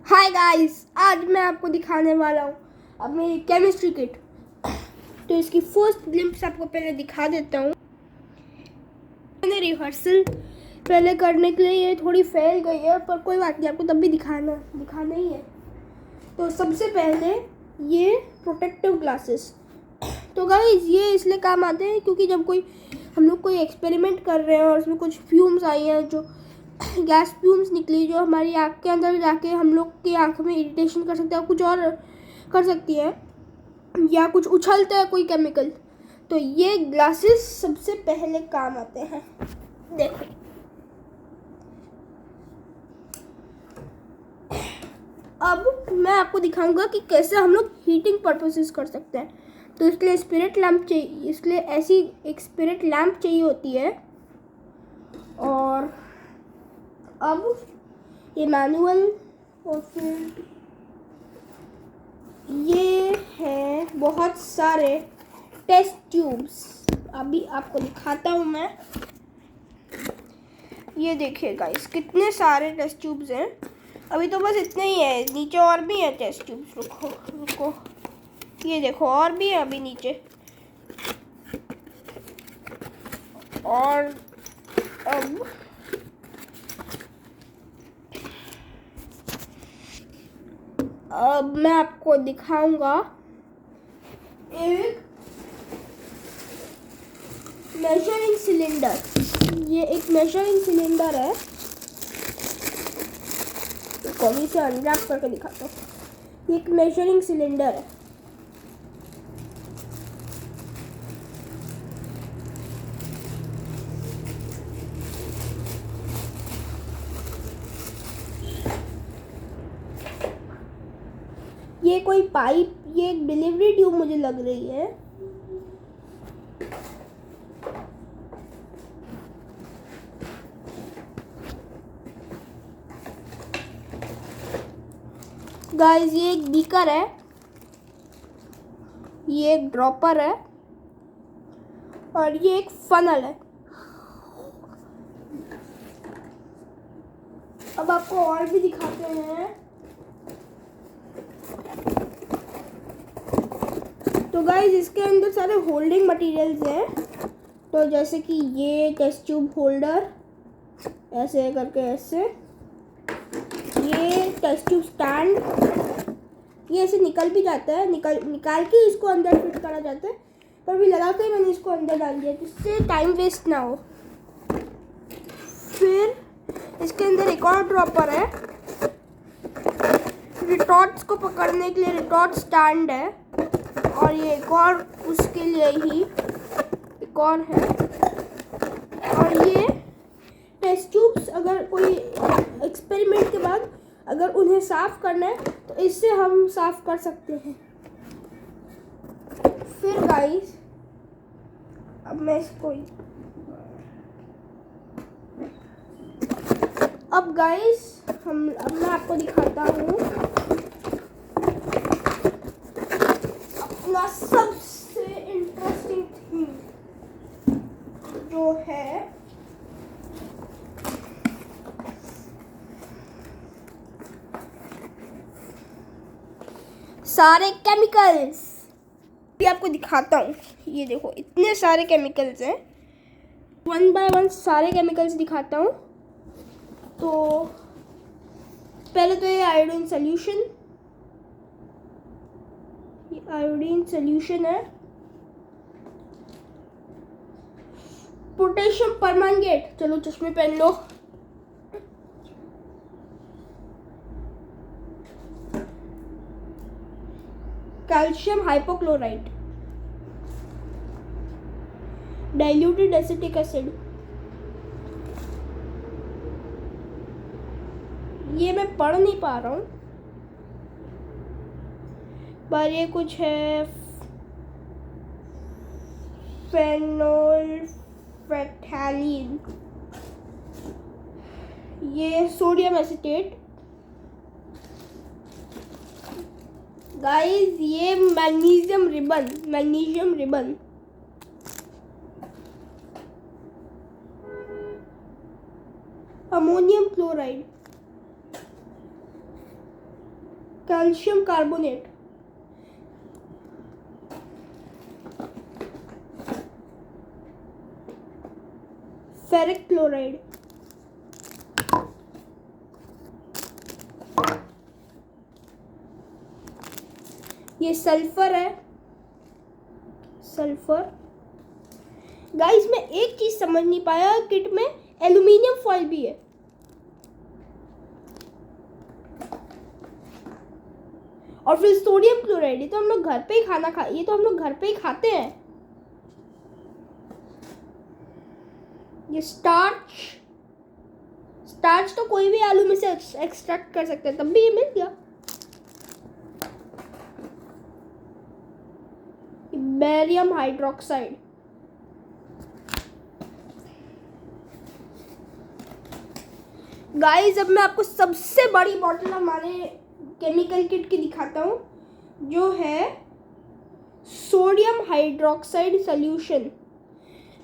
Hi guys, आज मैं आपको दिखाने वाला हूँ अब मेरी केमिस्ट्री किट। तो इसकी फर्स्ट ग्लिम्प्स आपको पहले दिखा देता हूँ। मैंने रिहर्सल पहले करने के लिए ये थोड़ी फैल गई है, पर कोई बात नहीं, आपको तब भी दिखाना ही है। तो सबसे पहले ये प्रोटेक्टिव ग्लासेस। तो गाइस ये इसलिए काम आते हैं क्योंकि जब हम लोग कोई एक्सपेरिमेंट कर रहे हैं और उसमें कुछ फ्यूम्स आई हैं, जो गैस फ्यूम्स निकली, जो हमारी आँख के अंदर जाके हम लोग की आँख में इरिटेशन कर सकते हैं, कुछ और कर सकती है, या कुछ उछलता है कोई केमिकल, तो ये ग्लासेस सबसे पहले काम आते हैं। देखो, अब मैं आपको दिखाऊंगा कि कैसे हम लोग हीटिंग पर्पसेस कर सकते हैं। तो इसलिए स्पिरिट लैम्प चाहिए, इसलिए ऐसी एक स्पिरिट लैम्प चाहिए होती है। और अब ये मैनुअल, और फिर ये है बहुत सारे टेस्ट ट्यूब्स। अभी आपको दिखाता हूँ मैं। ये देखिए गाइस, कितने सारे टेस्ट ट्यूब्स हैं। अभी तो बस इतने ही है, नीचे और भी है टेस्ट ट्यूब्स। रुको, ये देखो और भी है अभी नीचे। और अब मैं आपको दिखाऊंगा एक मेजरिंग सिलेंडर। ये एक मेजरिंग सिलेंडर है। कॉमी से अनरैप करके दिखाता हूँ। ये एक मेजरिंग सिलेंडर है। ये कोई पाइप, ये एक डिलीवरी ट्यूब मुझे लग रही है। गाइस ये एक बीकर है, ये एक ड्रॉपर है, और ये एक फनल है। अब आपको और भी दिखाते हैं। तो गाइस इसके अंदर सारे होल्डिंग मटेरियल्स हैं। तो जैसे कि ये टेस्ट ट्यूब होल्डर, ऐसे करके ऐसे, ये टेस्ट ट्यूब स्टैंड, ये ऐसे निकल भी जाता है, निकाल के इसको अंदर फिट करा जाता है, पर भी लगा के मैंने इसको अंदर डाल दिया जिससे टाइम वेस्ट ना हो। फिर इसके अंदर एक और ड्रॉपर है, रिटॉर्ट्स को पकड़ने के लिए रिटॉर्ट स्टैंड है, और ये एक और उसके लिए ही एक और है। और ये टेस्ट ट्यूब्स, अगर कोई एक्सपेरिमेंट के बाद अगर उन्हें साफ करना है तो इससे हम साफ कर सकते हैं। फिर गाइस अब मैं इसको अब मैं आपको दिखाता हूँ अपना सबसे इंटरेस्टिंग थिंग, जो है सारे केमिकल्स। भी आपको दिखाता हूँ। ये देखो, इतने सारे केमिकल्स हैं। वन बाय वन सारे केमिकल्स दिखाता हूँ। तो पहले तो ये आयोडीन सोल्यूशन है। पोटेशियम परमैंगनेट, चलो चश्मे पहन लो। Calcium hypochloride, diluted acetic acid, ये मैं पढ़ नहीं पा रहा हूँ, पर ये कुछ है, फेनोल्फेथैलीन, ये सोडियम एसीटेट। गाइस ये magnesium ribbon, ammonium chloride, calcium carbonate, ferric chloride, ये सल्फर है, सल्फर। गाइस मैं एक चीज समझ नहीं पाया, किट में एल्यूमिनियम फॉइल भी है। और फिर सोडियम क्लोराइड, ये तो हम लोग घर पे ही खाते हैं। ये स्टार्च तो कोई भी आलू में से एक्सट्रैक्ट कर सकते हैं, तब भी ये मिल गया। बेरियम हाइड्रोक्साइड, गाइस अब मैं आपको सबसे बड़ी बॉटल हमारे केमिकल किट की दिखाता हूँ, जो है sodium hydroxide solution.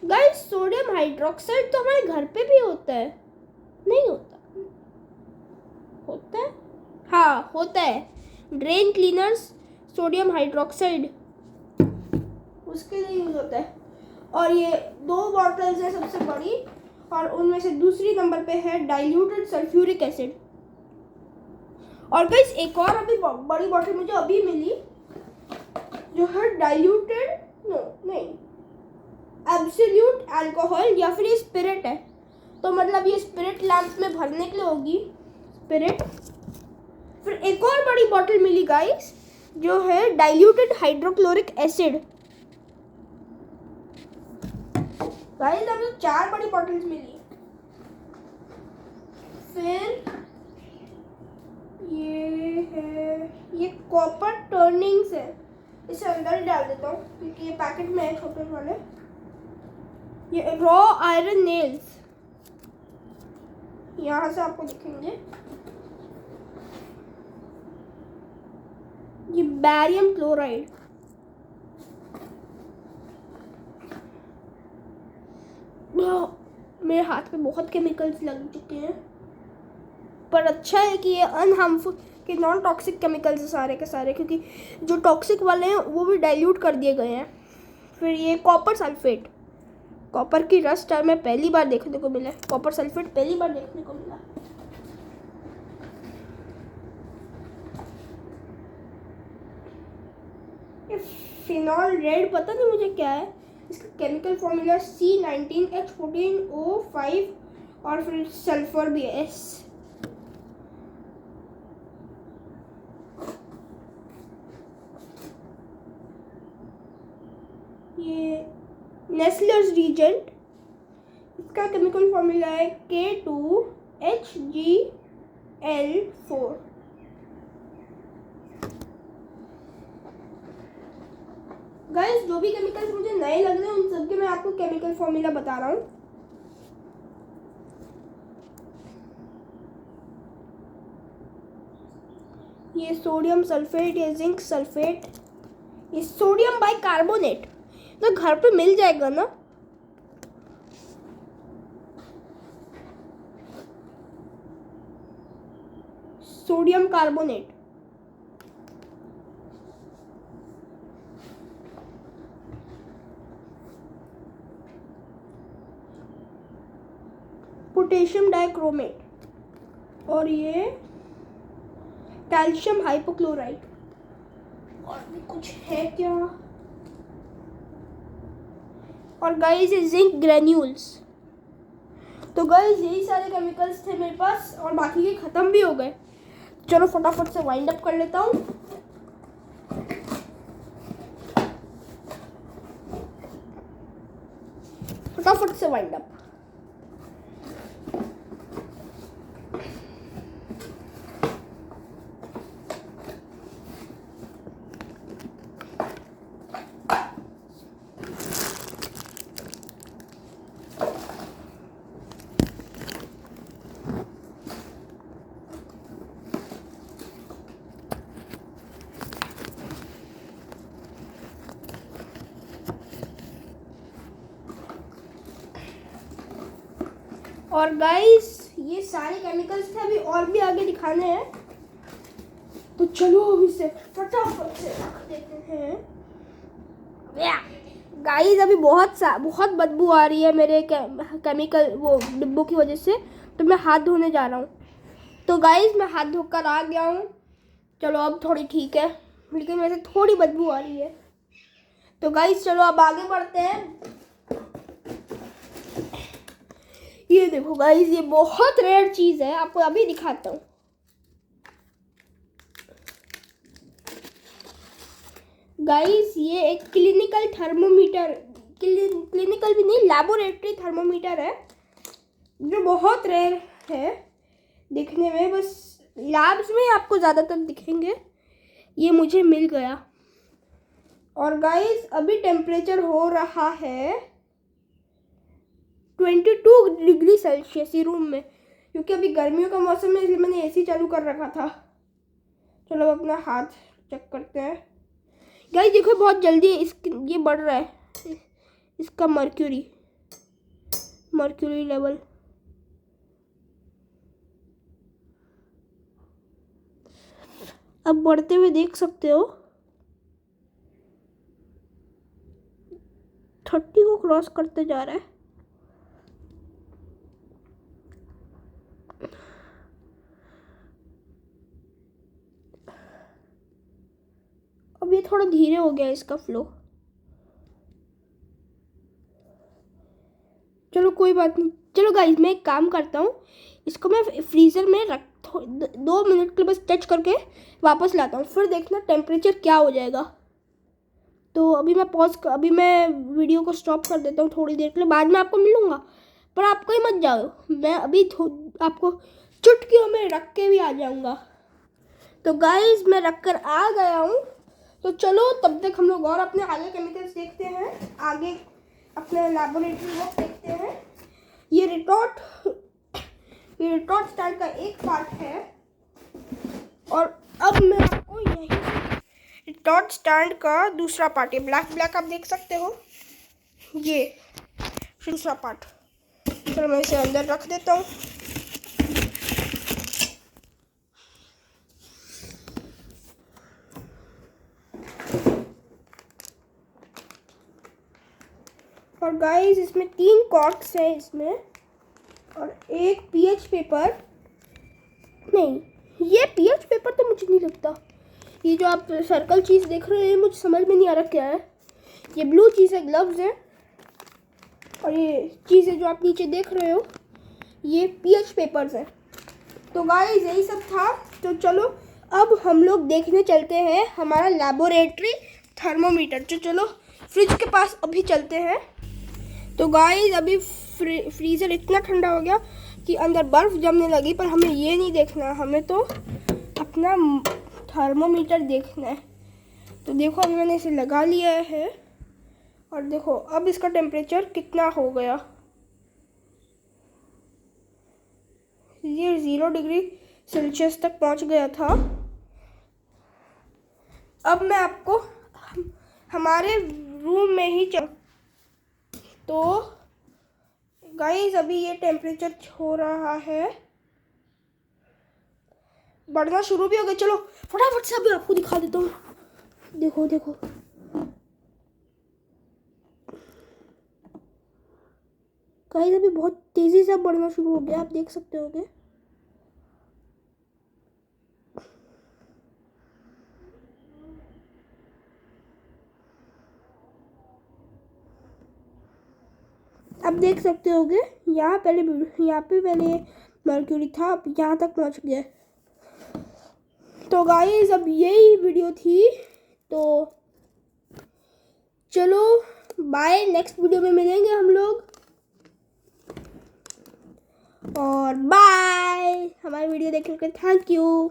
Guys sodium hydroxide तो हमारे घर पे भी होता है, नहीं होता? होता है, हाँ होता है। ड्रेन क्लीनर्स सोडियम हाइड्रोक्साइड उसके लिए यूज होता है। और ये 2 बॉटल्स है सबसे बड़ी, और उनमें से दूसरी नंबर पे है डाइल्यूटेड सल्फ्यूरिक एसिड। और गाइस एक और अभी बड़ी बॉटल मुझे अभी मिली, जो है डाइल्यूटेड एब्सोल्यूट अल्कोहल, या फिर ये स्पिरिट है। तो मतलब ये स्पिरिट लैंप में भरने के लिए होगी, स्पिरिट। फिर एक और बड़ी बॉटल मिली गाइस, जो है डाइल्यूटेड हाइड्रोक्लोरिक एसिड। गाइस अब 4 बड़ी बॉटल्स मिली। फिर ये कॉपर टर्निंग्स है, इसे अंदर ही डाल देता हूँ क्योंकि ये पैकेट में है छोटे वाले। ये रॉ आयरन नेल्स, यहाँ से आपको दिखेंगे। ये बैरियम क्लोराइड, मेरे हाथ पे बहुत केमिकल्स लग चुके हैं, पर अच्छा है कि ये अनहार्मफुल कि नॉन टॉक्सिक केमिकल्स हैं सारे के सारे, क्योंकि जो टॉक्सिक वाले हैं वो भी डाइल्यूट कर दिए गए हैं। फिर ये कॉपर सल्फेट, कॉपर की रस्ट में पहली बार देखने को मिला, कॉपर सल्फेट पहली बार देखने को मिला। ये फिनॉल रेड पता नहीं मुझे क्या है, इसका केमिकल फॉर्मूला C19H14O5 और फिर सल्फर भी है S। ये नेस्लर्स रीजेंट, इसका केमिकल फॉर्मूला है K2HgL4। गाइस जो भी केमिकल्स मुझे नए लग रहे हैं उन सबके मैं आपको केमिकल फॉर्मूला बता रहा हूँ। ये सोडियम सल्फेट, ये जिंक सल्फेट, ये सोडियम बाइकार्बोनेट, तो घर पे मिल जाएगा ना। सोडियम कार्बोनेट, पोटेशियम डाइक्रोमेट, और ये कैल्शियम हाइपोक्लोराइड। और भी कुछ है क्या? और गाइस ये जिंक ग्रेन्यूल्स। तो गाइस यही सारे केमिकल्स थे मेरे पास, और बाकी के खत्म भी हो गए। चलो फटाफट से वाइंड अप कर लेता हूँ। फटाफट से वाइंड अप। और गाइस ये सारे केमिकल्स थे, अभी और भी आगे दिखाने हैं। तो चलो अब इसे फटाफट से रख देते हैं। गाइस अभी बहुत बदबू आ रही है मेरे केमिकल वो डिब्बों की वजह से, तो मैं हाथ धोने जा रहा हूँ। तो गाइस मैं हाथ धोकर आ गया हूँ। चलो अब थोड़ी ठीक है, लेकिन वैसे थोड़ी बदबू आ रही है। तो गाइस चलो अब आगे बढ़ते हैं। ये देखो गाइस, ये बहुत रेयर चीज़ है, आपको अभी दिखाता हूँ। गाइस ये एक क्लिनिकल थर्मोमीटर, क्लिनिकल भी नहीं, लैबोरेटरी थर्मोमीटर है, जो बहुत रेयर है दिखने में। बस लैब्स में आपको ज़्यादातर दिखेंगे। ये मुझे मिल गया। और गाइस अभी टेम्परेचर हो रहा है 22 डिग्री सेल्सियस ही रूम में, क्योंकि अभी गर्मियों का मौसम है, इसलिए मैंने एसी चालू कर रखा था। चलो अपना हाथ चेक करते हैं। गाइस देखो बहुत जल्दी ये बढ़ रहा है, इसका मर्क्यूरी लेवल। अब बढ़ते हुए देख सकते हो, 30 को क्रॉस करते जा रहा है। अब ये थोड़ा धीरे हो गया इसका फ्लो। चलो कोई बात नहीं। चलो गाइस मैं एक काम करता हूँ, इसको मैं फ्रीज़र में रख 2 मिनट के लिए बस टच करके वापस लाता हूँ, फिर देखना टेम्परेचर क्या हो जाएगा। तो अभी मैं वीडियो को स्टॉप कर देता हूँ थोड़ी देर के लिए, बाद में आपको मिलूँगा। पर आप कहीं मत जाओ, मैं अभी आपको चुटकियों में रख के भी आ जाऊँगा। तो गाइस मैं रख कर आ गया हूँ। तो चलो तब तक हम लोग और अपने आगे केमिकल्स देखते हैं, आगे अपने लैबोरेटरी वर्क देखते हैं। ये रिटॉर्ट स्टैंड का एक पार्ट है, और अब मैं आपको यही रिटॉर्ट स्टैंड का दूसरा पार्ट, ये ब्लैक आप देख सकते हो, ये दूसरा पार्ट। चलो मैं इसे अंदर रख देता हूँ। और गाइस इसमें 3 कॉर्ड्स हैं इसमें, और एक पीएच पेपर। नहीं, ये पीएच पेपर तो मुझे नहीं लगता। ये जो आप सर्कल चीज़ देख रहे हैं मुझे समझ में नहीं आ रहा क्या है। ये ब्लू चीज़ है, ग्लव्स है, और ये चीज़ें जो आप नीचे देख रहे हो ये पीएच पेपर्स हैं। तो गाइस यही सब था। तो चलो अब हम लोग देखने चलते हैं हमारा लैबोरेटरी थर्मोमीटर। तो चलो फ्रिज के पास अभी चलते हैं। तो गाइस अभी फ्रीज़र इतना ठंडा हो गया कि अंदर बर्फ़ जमने लगी, पर हमें ये नहीं देखना, हमें तो अपना थर्मोमीटर देखना है। तो देखो अभी मैंने इसे लगा लिया है, और देखो अब इसका टेम्परेचर कितना हो गया। ये 0 डिग्री सेल्सियस तक पहुंच गया था। अब मैं आपको हमारे रूम में ही तो गाइस अभी ये टेम्परेचर हो रहा है, बढ़ना शुरू भी हो गया। चलो फटाफट से अभी आपको दिखा देता हूँ। देखो देखो गाइस अभी बहुत तेजी से बढ़ना शुरू हो गया, आप देख सकते होगे। आप देख सकते होगे यहाँ पे पहले मर्क्यूरी था, अब यहाँ तक पहुँच गया। तो गाइस अब यही वीडियो थी, तो चलो बाय, नेक्स्ट वीडियो में मिलेंगे हम लोग, और बाय। हमारी वीडियो देखने के लिए थैंक यू।